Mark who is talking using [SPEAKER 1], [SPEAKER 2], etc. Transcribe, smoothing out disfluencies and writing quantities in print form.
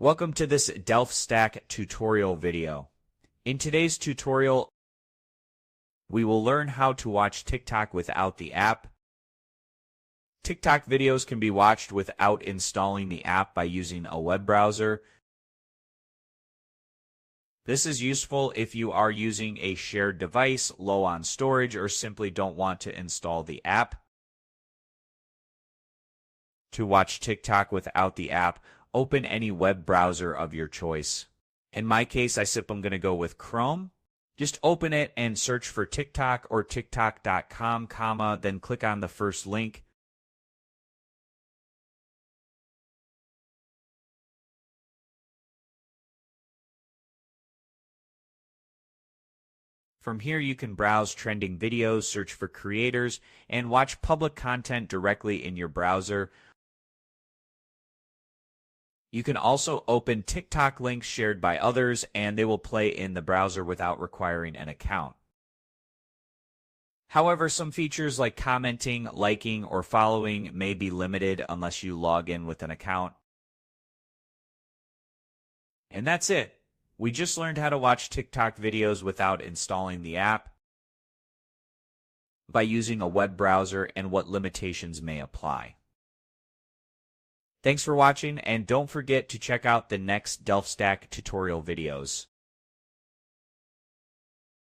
[SPEAKER 1] Welcome to this DelfStack tutorial video. In today's tutorial, we will learn how to watch TikTok without the app. TikTok videos can be watched without installing the app by using a web browser. This is useful if you are using a shared device, low on storage, or simply don't want to install the app. To watch TikTok without the app, open any web browser of your choice. In my case, I'm going to go with Chrome. Just open it and search for TikTok or TikTok.com, then click on the first link. From here, you can browse trending videos, search for creators, and watch public content directly in your browser. You can also open TikTok links shared by others, and they will play in the browser without requiring an account. However, some features like commenting, liking, or following may be limited unless you log in with an account. And that's it. We just learned how to watch TikTok videos without installing the app, by using a web browser, and what limitations may apply. Thanks for watching, and don't forget to check out the next DelfStack tutorial videos.